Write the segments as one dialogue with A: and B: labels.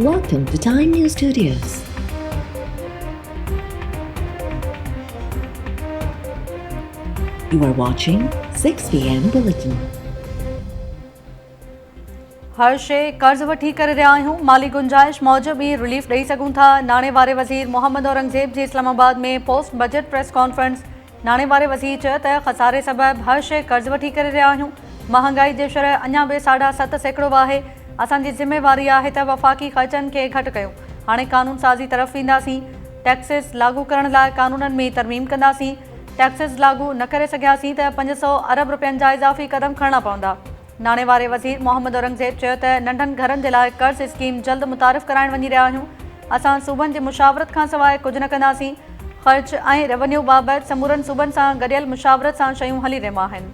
A: Welcome to Time News Studios. You are watching 6 p.m. Bulletin.
B: हर शइ कर्ज़ वठी करे रहिया आहियूं, माली गुंजाइश मौजूब ई रिलीफ ॾेई सघूं था। नाणे वारे वज़ीर मोहम्मद औरंगज़ेब जी इस्लामाबाद में पोस्ट बजट प्रेस कॉन्फ्रेंस। नाणे वारे वज़ीर चयो त ख़सारे सबबि हर शइ कर्ज़ वठी करे रहिया आहियूं। महांगाई जो शरह अञा बि 7.5% आहे। असांजी ज़िम्मेवारी आहे त वफ़ाक़ी ख़र्चनि खे घटि कयूं। हाणे कानून साज़ी तरफ़ वेंदासीं। टैक्सिस लागू करण लाइ कानूननि में तरमीम कंदासीं। टैक्सिस लागू न करे सघियासीं त 500 अरब रुपयनि जा इज़ाफ़ी क़दम खणणा पवंदा। नाणे वारे वज़ीर मोहम्मद औरंगज़ेब चयो त नंढनि घरनि जे लाइ कर्ज़ स्कीम जल्द मुतारिफ़ कराइण वञी रहिया आहियूं। असां सूबनि जी मुशावरत खां सवाइ कुझु न कंदासीं। ख़र्च ऐं रेवेन्यू बाबति समूरनि सूबनि सां गॾियल मुशावरत सां शयूं हली रहियूं आहिनि।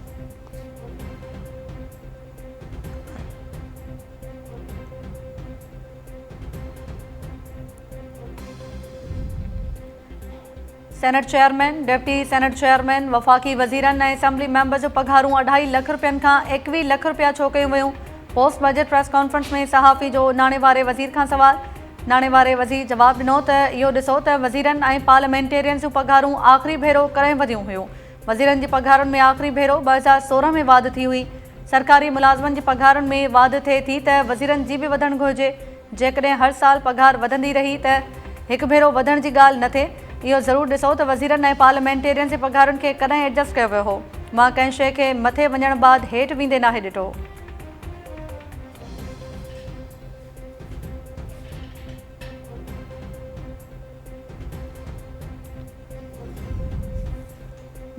B: Senate chairman, deputy senate chairman, वफ़ाक़ी वज़ीरनि ऐं असेंबली मेंबर जो पघारूं 2.5 लख रुपयनि खां 21 लख रुपया छो कयूं वियूं। पोस्ट बजट प्रेस कॉन्फ्रेंस में सहाफ़ी जो नाणे वारे वज़ीर खां सवाल। नाणे वारे वज़ीर जवाबु ॾिनो त इहो ॾिसो त वज़ीरनि ऐं पार्लियामेंटेरियन जूं पघारूं आख़िरी भेरो कॾहिं वधियूं हुयूं। वज़ीरनि जी पघारुनि में आख़िरी भेरो 2016 में वाधि थी हुई। सरकारी मुलाज़िमनि जी पघारुनि में वाधि थिए थी त वज़ीरनि जी बि वधणु घुरिजे। जेकॾहिं हर साल पघार वधंदी रही त हिकु भेरो वधण जी ॻाल्हि न थिए। इहो ज़रूरु ॾिसो त वज़ीरनि ऐं पार्लियामेंटेरियन जे पघारुनि खे कॾहिं एडजस्ट कयो वियो हो। मां कंहिं शइ खे मथे वञण बाद हेठि वेंदे नाहे ॾिठो।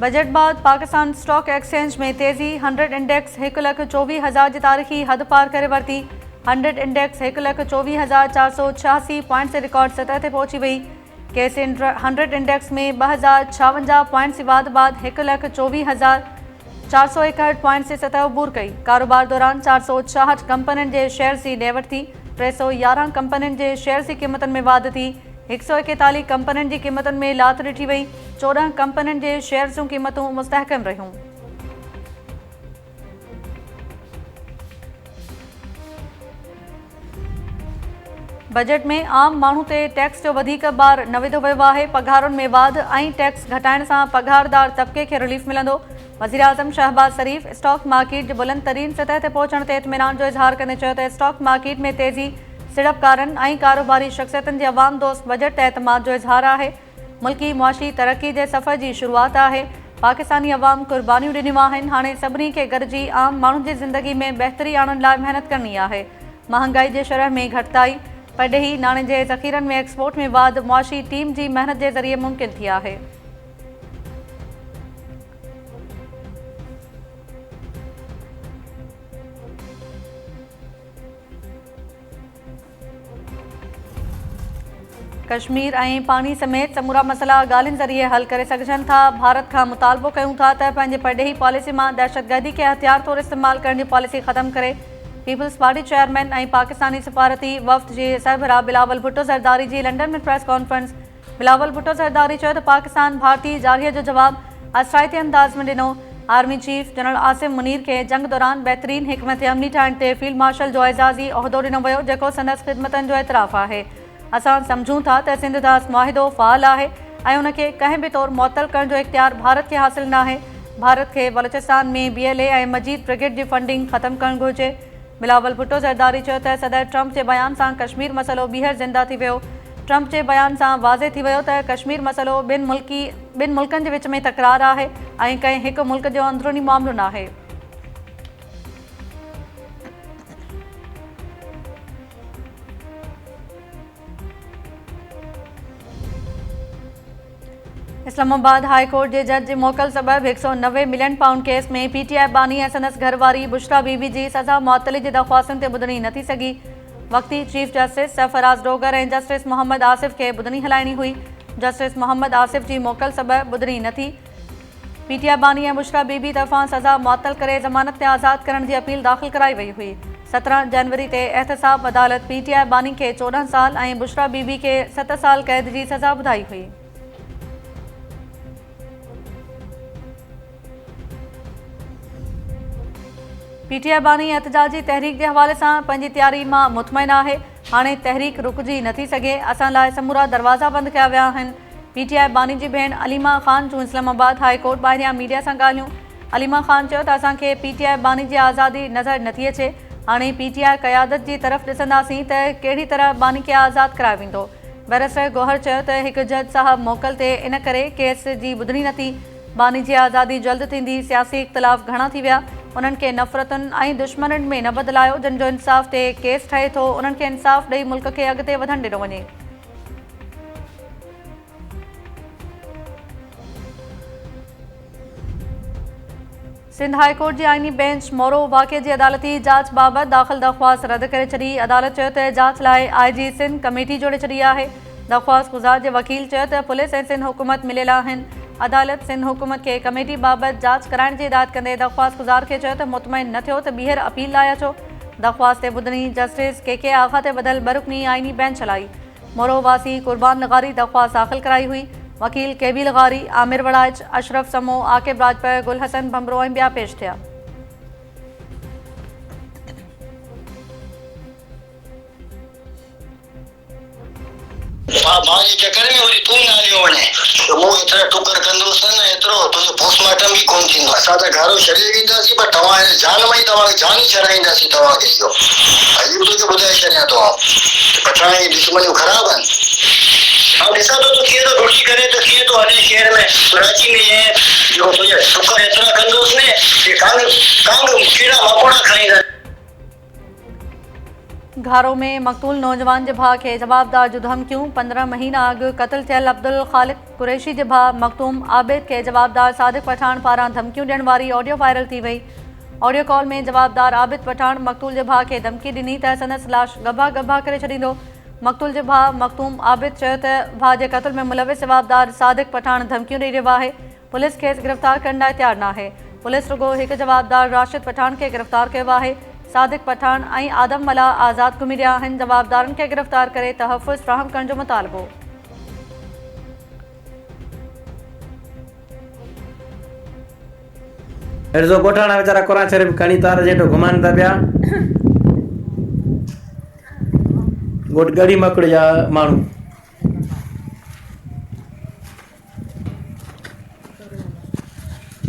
B: बजट बाद पाकिस्तान स्टॉक एक्सचेंज में तेज़ी। 100 इंडेक्स 1,24,000 जी तारीख़ी हद पार करे वरिती। 100 इंडेक्स 1,24,486 पॉइंट से रिकॉर्ड सतह ते पहुची वई। केस 100 इंडेक्स में 2056 पॉइंट से वाध बाद 1,24,461 पॉइंट से सतह अबूर कई। कारोबार दौरान 466 कंपनियुनि जे शेयर जी ॾे वरिती। 311 कंपनियुनि जे शेयर जी क़ीमतनि में वाधि थी। 141 कंपनियुनि जी क़ीमतनि में लात ॾिठी वई। 14 कंपनियुनि जे शेयर जूं क़ीमतूं मुस्तहकम रहियूं। बजट में आम माण्हू ते टैक्स जो वधीक भार न विधो वियो आहे। पघारुनि में वाधि ऐं टैक्स घटाइण सां पघारदार तबिके खे रिलीफ मिलंदो। वज़ीर आज़म शहबाज शरीफ़ स्टॉक मार्केट जे बुलंद तरीन सतह ते पहुचण ते इत्मीनान जो इज़हार कंदे चयो त स्टॉक मार्केट में तेज़ी सीड़पकारनि ऐं कारोबारी शख़्सियतुनि जे अवाम दोस्त बजट ते एतमाद जो इज़हार आहे। मुल्की मुआशी तरक़ी जे सफ़र जी शुरूआत आहे। पाकिस्तानी अवाम क़ुर्बानियूं ॾिनियूं आहिनि। हाणे सभिनी खे गॾिजी आम माण्हुनि जी ज़िंदगी में बहितरी आणण लाइ महिनत करणी आहे। महांगाई जे शरह में घटिताई पॾेही नाणे जे ज़ख़ीरनि में एक्सपोर्ट में वाधि मुआशी टीम जी महिनत जे ज़रिए मुमकिन थी आहे। कश्मीर ऐं पाणी समेत समूरा मसइला ॻाल्हियुनि ज़रिए हल करे सघजनि था। भारत खां मुतालबो कयूं था त पंहिंजे पॾेही पॉलिसी मां दहशतगर्दी खे हथियार तौरु इस्तेमालु करण जी पॉलिसी ख़तमु करे। पीपल्स पार्टी चेयरमैन ऐं पाकिस्तानी सफ़ारती वफ़द जे सरबराह बिलावल भुट्टो ज़रदारी जी लंडन में प्रेस कॉन्फ्रेंस। बिलावल भुट्टो ज़रदारी चयो त पाकिस्तान भारतीय जारिया जो जवाबु असराइती अंदाज़ में ॾिनो। Army chief general Asim Munir खे जंग दौरान बहितरीन हिकमत अमली ठाहिण ते फील्ड मार्शल जो एज़ाज़ी उहिदो ॾिनो वियो, जेको संदसि ख़िदमतनि जो एतिराफ़ आहे। असां सम्झूं था त सिंध दास मुआहिदो फ़ाल आहे ऐं उनखे कंहिं बि तौरु मुअतल करण जो इख्तियार भारत खे हासिल न आहे। भारत खे बलूचिस्तान में BLA ऐं मजीद ब्रिगेड जी फंडिंग ख़तमु करणु घुरिजे। बिलावल भुट्टो ज़रदारी चयो त सदर ट्रंप जे बयान सां कश्मीर मसइलो ॿीहर ज़िंदा थी वियो। ट्रंप जे बयान सां वाज़े थी वियो त कश्मीर मसइलो ॿिनि मुल्कनि जे विच में तकरार आहे ऐं कंहिं हिकु मुल्क जो अंदरूनी मामिलो न आहे। इस्लामाबाद हाई कोर्ट जे जज जी मोकल सबबि 190 मिलियन पाउंड केस में PTI बानी ऐं संदसि घरवारी बुशरा बीबी जी सज़ा मुअतली जी दरख़्वास्तुनि ते ॿुधणी न थी सघी। वक़्ती चीफ जस्टिस सरफराज़ डोगर ऐं जस्टिस मोहम्मद आसिफ़ खे ॿुधणी हलाइणी हुई। जस्टिस मोहम्मद आसिफ़ जी मोकल सबबि ॿुधणी न थी। PTI बानी ऐं बुशरा बीबी तरफ़ां सज़ा मुअतल करे ज़मानत ते आज़ादु करण जी अपील दाख़िल कराई वई हुई। 17 जनवरी ते एहतसाब अदालत PTI बानी खे 14 साल ऐं बुशरा बीबी खे 7 साल क़ैद जी सज़ा ॿुधाई हुई। पीटीआई बानी एहतजाजी तहरीक के हवाले से पंहिंजी तैयारी मां मुतमइन है। हाणे तहरीक रुकजी नथी सके, असां लाइ समूरा दरवाज़ा बंद किया विया आहिनि। पीटीआई बानी जी भेण अलीमा ख़ान जूं इस्लामाबाद हाई कोर्ट ॿाहिरियां मीडिया सां ॻाल्हियूं। अलीमा ख़ान चयो त असांखे पीटीआई बानी जी आज़ादी नज़र नथी अचे। हाणे पीटीआई क़यादत जी तरफ़ ॾिसंदासीं त कहिड़ी तरह बानी खे आज़ादु करायो वेंदो। बैरिस्टर गौहर चयो त हिकु जज साहब मोकल ते इन करे केस जी ॿुधणी नथी। बानी जी आज़ादी जल्द थींदी। सियासी इख़्तिलाफ़ घणा थी विया, उन्हनि खे नफ़रतुनि ऐं दुश्मननि में न बदिलायो। जिन जो इंसाफ़ ते केस ठहे थो, उन्हनि खे इंसाफ़ ॾेई मुल्क खे अॻिते वधणु ॾिनो वञे। सिंध हाई कोर्ट जी आइनी बेंच मोरो वाक़े जी अदालती जांच बाबति दाख़िल दरख़्वास्त रद्द करे छॾी। अदालत चयो त जांच लाइ IG सिंध कमेटी जोड़े छॾी आहे। दरख़्वास्त गुज़ार जे वकील चयो त पुलिस ऐं सिंध हुकूमत मिलियल आहिनि। अदालत सिंध हुकूमत खे कमेटी बाबति जांच कराइण जी हिदायत कंदे दरख़्वास्त गुज़ार खे चयो त मुतमइन न थियो त ॿीहर अपील लाइ अचो। दरख़्वास्त ते ॿुधणी जस्टिस KK आगा ते ॿधल ॿ रुकनी आइनी बेंच हलाई। मोरो वासी कुर्बान लगारी दरख़्वास्त दाख़िल कराई हुई। वकील KB लगारी, आमिर वड़ाइच, अशरफ समो, आकिब राजपर, गुल हसन भंबरो ऐं ॿिया पेश थिया।
C: मां जे चकर में वरी तूं न हलियो वञे त मूं एतिरा टुकर कंदुसि न एतिरो तुंहिंजो पोस्टमार्टम बि कोन थींदो। असां त घरो छॾे वेंदासीं, पर तव्हां जान में ई तव्हांखे जान ई छॾाईंदासीं तव्हांखे। इहो अॼु बि तोखे ॿुधाए छॾियां थो पठाण जी दुश्मनियूं ख़राबु आहिनि। ऐं ॾिसां थो कीअं थो घुसी करे त कीअं थो हले शहर में कराची में। जो तुंहिंजा टुकर एतिरा कंदुसि न कि कांग कीड़ा मकोड़ा खाईंदा।
B: घारो में मक़तूल नौजवान के भाउ के जवाबदार जो धमकियूं। 15 महीना अॻु क़त्ल थियल अब्दुल ख़ालिक कुरैशी के भाउ मखतूम आबिद के जवाबदार सादिक पठान पारां धमकियूं ॾियण वारी ऑडियो वायरल थी वई। ऑडियो कॉल में जवाबदार आबिद पठान मक़तूल के भाउ के धमकी ॾिनी त संदसि लाश गभा गभा करे छॾींदो। मक़तूल के भाउ मखतूम आबिद चयो त भाउ के क़त्ल में मुलविस जवाबदार सादिक पठान धमकियूं ॾेई रहियो आहे। पुलिस खेसि गिरफ़्तार करण लाइ तयारु न आहे। पुलिस रुगो हिकु जवाबदार राशिद पठान के गिरफ़्तार कयो आहे। सादिक पठान ऐं आदम मला आज़ाद घुमी रहिया आहिनि। जवाबदारनि खे गिरफ़्तार करे तहफ़ुज़ फ़राहम करण जो मुतालबो।
D: हेॾो ॻोठाणा वीचारा क़ुरान शरीफ़ खणी तार जेठो घुमनि था पिया। ॻोठ गड़ी मकड़ जा माण्हू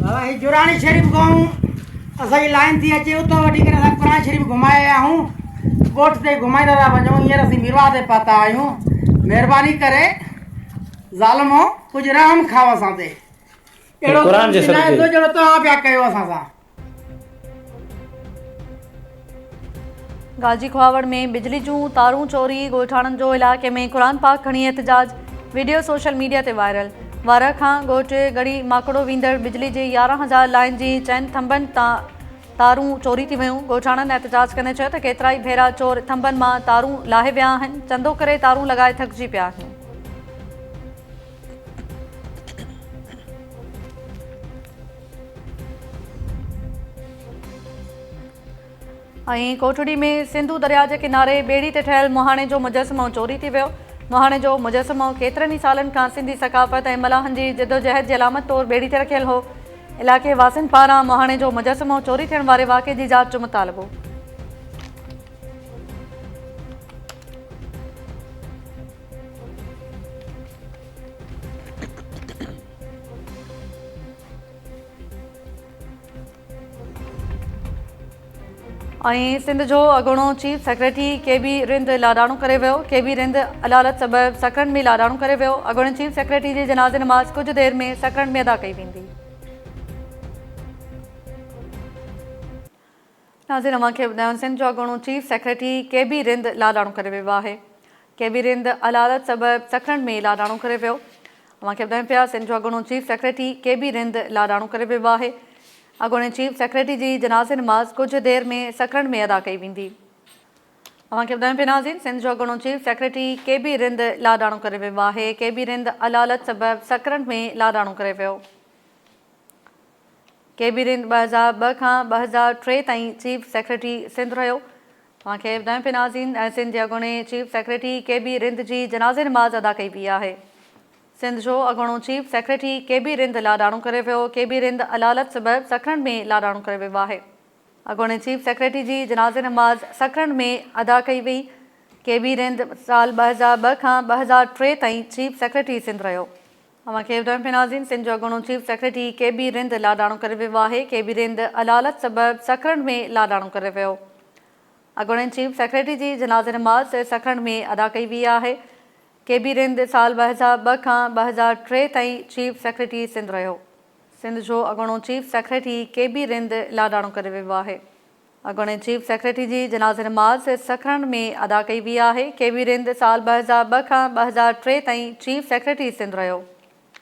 E: बाबा ही जुरानी शरीफ़ खां असांजी लाइन थी अचे, उतां वठी करे असां क़ुरान शरीफ़ घुमाए आया आहियूं। ॻोठ ते घुमाईंदा था वञूं। हींअर असीं मीरवा ते पहुता आहियूं। महिरबानी करे ज़ालिमो कुझु रहम खाओ असां ते। अहिड़ो
D: क़ुरान जे सदक़े
E: जहिड़ो तव्हां पिया कयो असां सां।
B: गाजी खुआवड़ में बिजली जूं तारूं चोरी। ॻोठाणनि जो इलाइक़े में क़ुरान पाक खणी एहतजाज। वीडियो सोशल मीडिया ते वायरल। वार खां ॻोठ गड़ी माकड़ो वेंदड़ बिजली जी 11,000 लाइन जी चइनि थंभनि तां तारूं चोरी थी वियूं। ॻोठाणनि एहतजाज कंदे चयो त केतिरा ई भेरा चोर थंभनि मां तारूं लाहे विया आहिनि। चंदो करे तारूं लॻाए थकिजी पिया आहिनि। ऐं कोठड़ी में सिंधु दरिया के किनारे ॿेड़ी ते ठहियल मुहाणे जो मुजस्समो चोरी थी वियो। मुहाणे जो मुजस्समो केतिरनि ई सालनि खां सिंधी सक़ाफ़त ऐं मलाहनि जी जिदोजहद जी अलामत तौरु ॿेड़ी ते रखियल हो। इलाइक़े वासियुनि पारां मुहाणे जो मुजस्समो चोरी थियण वारे वाक़े जी जांच जो मुतालबो। ऐं सिंध जो अॻूणो चीफ सेक्रेटरी KB रिंद लाडाणो करे वियो। KB रिंद अदालत सबबि सकरन में लाडाणो करे वियो। अॻूणे चीफ सेक्रेटरी जी जनाज़े नमाज़ कुझु देरि में सकरन में अदा कई वेंदी। नाज़रीन, अव्हांखे ॿुधायूं सिंध जो अॻूणो चीफ सेक्रेटरी KB रिंद लाडाणो करे वियो आहे। KB रिंद अदालत सबबि सकरन में लाडाणो करे वियो। अव्हांखे ॿुधायूं पिया सिंध जो अॻूणो चीफ सेक्रेटरी KB रिंद लाडाणो करे वियो आहे। अॻूणे चीफ सेक्रेटरी जी जनाज़े नमाज़ कुझु देरि में सकरन में अदा कई वेंदी। अव्हांखे ॿुधायूं पिया नाज़रीन सिंध जो अॻूणो चीफ सेक्रेटरी KB रिंद लाडाणो करे वियो आहे। KB रिंद अदालत सबबि सकरन में लाडाणो करे वियो। KB रिंद 2002 खां 2003 ताईं चीफ सेक्रेटरी सिंध रहियो। अव्हांखे ॿुधायूं पिया नाज़रीन सिंध जे अॻूणे चीफ सेक्रेटरी KB रिंद जी जनाज़े नमाज़ अदा कई वई आहे। सिंध जो अॻूणो चीफ सेक्रेटरी KB रिंद लाडाणो करे वियो। KB रिंद अदालत सबबि सकरन में लाडाणो करे वियो आहे। अॻूणे चीफ सेक्रेटरी जी जनाज़े नमाज़ सखरन में अदा कई वई। KB रिंद साल 2002 खां 2003 ताईं चीफ सेक्रेटरी सिंध रहियो। अवांखे ॿुधायूं पिया नाज़रीन, सिंध जो अॻूणो चीफ सेक्रेटरी KB रिंद लाॾाणो करे वियो आहे। KB रिंद अलालत सबबि सखरन में लाॾाणो करे वियो। अॻूणे चीफ सेक्रेटरी जी जनाज़े नमाज़ सखरन में अदा कई वई आहे। KB रिंद साल 2002 खां 2003 ताईं चीफ सेक्रेटरी सिंध रहियो। सिंध जो अॻूणो चीफ सेक्रेटरी KB रिंद लाॾाणो करे वियो आहे। अॻूणे चीफ सेक्रेटरी जी जनाज़े नमाज़ सखरन में अदा कई वई आहे। KB रिंद साल 2002 खां 2003 ताईं चीफ सेक्रेटरी सिंध रहियो।